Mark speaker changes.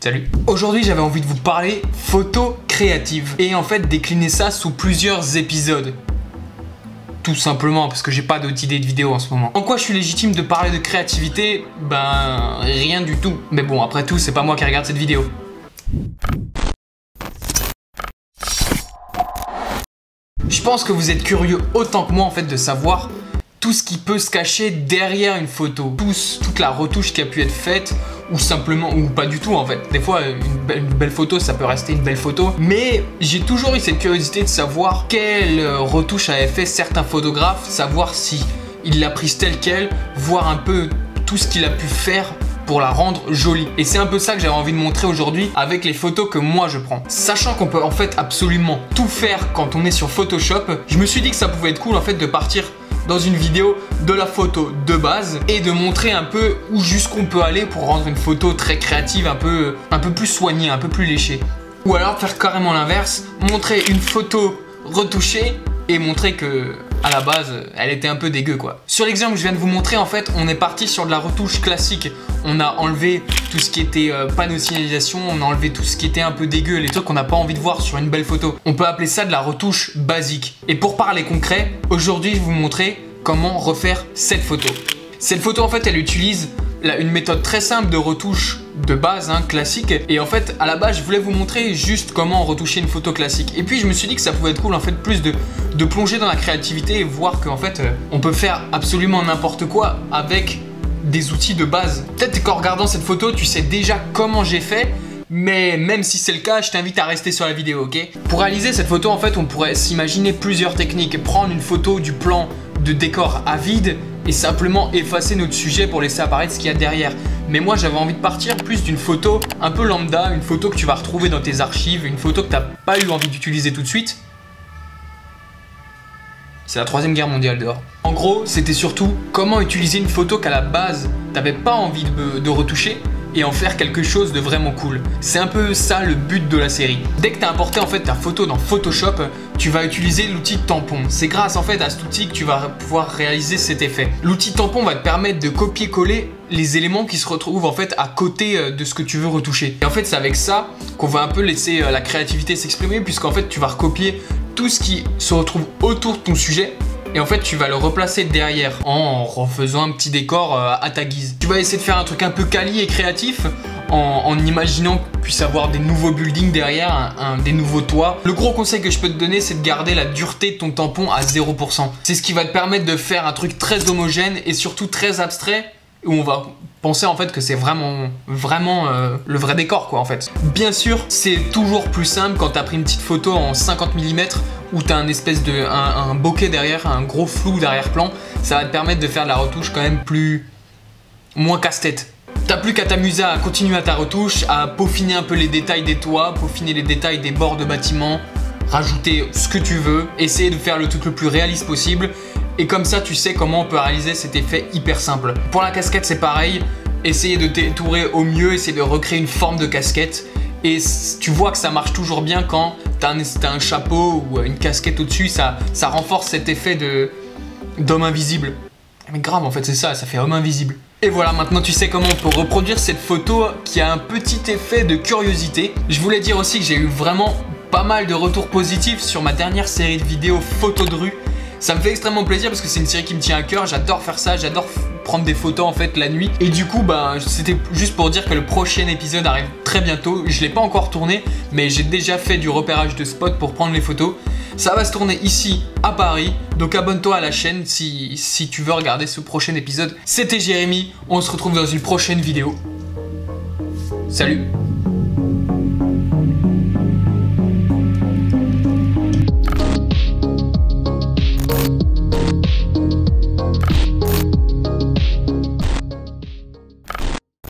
Speaker 1: Salut. Aujourd'hui, j'avais envie de vous parler photo créative et en fait décliner ça sous plusieurs épisodes. Tout simplement parce que j'ai pas d'autres idées de vidéo en ce moment. En quoi je suis légitime de parler de créativité? Ben, rien du tout. Mais bon, après tout, c'est pas moi qui regarde cette vidéo. Je pense que vous êtes curieux autant que moi en fait de savoir tout ce qui peut se cacher derrière une photo. Toute la retouche qui a pu être faite ou simplement, ou pas du tout en fait. Des fois, une belle photo, ça peut rester une belle photo. Mais j'ai toujours eu cette curiosité de savoir quelle retouche avaient fait certains photographes, savoir si il l'a prise telle quelle, voir un peu tout ce qu'il a pu faire pour la rendre jolie. Et c'est un peu ça que j'avais envie de montrer aujourd'hui avec les photos que moi je prends. Sachant qu'on peut en fait absolument tout faire quand on est sur Photoshop, je me suis dit que ça pouvait être cool en fait de partir dans une vidéo de la photo de base et de montrer un peu où jusqu'on peut aller pour rendre une photo très créative, un peu plus soignée, un peu plus léchée. Ou alors faire carrément l'inverse, montrer une photo retouchée et montrer que à la base elle était un peu dégueu quoi. Sur l'exemple que je viens de vous montrer, en fait on est parti sur de la retouche classique. On a enlevé tout ce qui était panneau de signalisation, on a enlevé tout ce qui était un peu dégueu, les trucs qu'on n'a pas envie de voir sur une belle photo. On peut appeler ça de la retouche basique. Et pour parler concret, aujourd'hui je vais vous montrer comment refaire cette photo. Cette photo en fait elle utilise une méthode très simple de retouche de base, classique. Et en fait, à la base, je voulais vous montrer juste comment retoucher une photo classique. Et puis, je me suis dit que ça pouvait être cool, en fait, plus de plonger dans la créativité et voir qu'en fait, on peut faire absolument n'importe quoi avec des outils de base. Peut-être qu'en regardant cette photo, tu sais déjà comment j'ai fait. Mais même si c'est le cas, je t'invite à rester sur la vidéo, ok? Pour réaliser cette photo, en fait, on pourrait s'imaginer plusieurs techniques. Prendre une photo du plan de décor à vide et simplement effacer notre sujet pour laisser apparaître ce qu'il y a derrière. Mais moi, j'avais envie de partir plus d'une photo un peu lambda, une photo que tu vas retrouver dans tes archives, une photo que tu n'as pas eu envie d'utiliser tout de suite. C'est la 3e guerre mondiale dehors. En gros, c'était surtout comment utiliser une photo qu'à la base, tu n'avais pas envie de retoucher et en faire quelque chose de vraiment cool. C'est un peu ça le but de la série. Dès que tu as importé en fait ta photo dans Photoshop, tu vas utiliser l'outil tampon. C'est grâce en fait à cet outil que tu vas pouvoir réaliser cet effet. L'outil tampon va te permettre de copier-coller les éléments qui se retrouvent en fait à côté de ce que tu veux retoucher. Et en fait, c'est avec ça qu'on va un peu laisser la créativité s'exprimer, puisqu'en fait, tu vas recopier tout ce qui se retrouve autour de ton sujet. Et en fait, tu vas le replacer derrière en refaisant un petit décor à ta guise. Tu vas essayer de faire un truc un peu quali et créatif en imaginant que tu puisses avoir des nouveaux buildings derrière, des nouveaux toits. Le gros conseil que je peux te donner, c'est de garder la dureté de ton tampon à 0%. C'est ce qui va te permettre de faire un truc très homogène et surtout très abstrait, où on va penser en fait que c'est vraiment le vrai décor quoi en fait. Bien sûr, c'est toujours plus simple quand tu as pris une petite photo en 50 mm où tu as un espèce de un bokeh derrière, un gros flou d'arrière-plan. Ça va te permettre de faire de la retouche quand même moins casse-tête. T'as plus qu'à t'amuser à continuer à ta retouche, à peaufiner un peu les détails des toits, peaufiner les détails des bords de bâtiments, rajouter ce que tu veux, essayer de faire le truc le plus réaliste possible. Et comme ça, tu sais comment on peut réaliser cet effet hyper simple. Pour la casquette, c'est pareil. Essayer de t'entourer au mieux, essayer de recréer une forme de casquette. Et tu vois que ça marche toujours bien quand t'as un chapeau ou une casquette au-dessus. Ça renforce cet effet d'homme invisible. Mais grave, en fait, c'est ça, ça fait homme invisible. Et voilà, maintenant tu sais comment on peut reproduire cette photo qui a un petit effet de curiosité. Je voulais dire aussi que j'ai eu vraiment pas mal de retours positifs sur ma dernière série de vidéos photos de rue. Ça me fait extrêmement plaisir parce que c'est une série qui me tient à cœur, j'adore faire ça, j'adore prendre des photos en fait la nuit. Et du coup, c'était juste pour dire que le prochain épisode arrive très bientôt. Je l'ai pas encore tourné, mais j'ai déjà fait du repérage de spots pour prendre les photos. Ça va se tourner ici à Paris, donc abonne-toi à la chaîne si tu veux regarder ce prochain épisode. C'était Jérémy, on se retrouve dans une prochaine vidéo. Salut!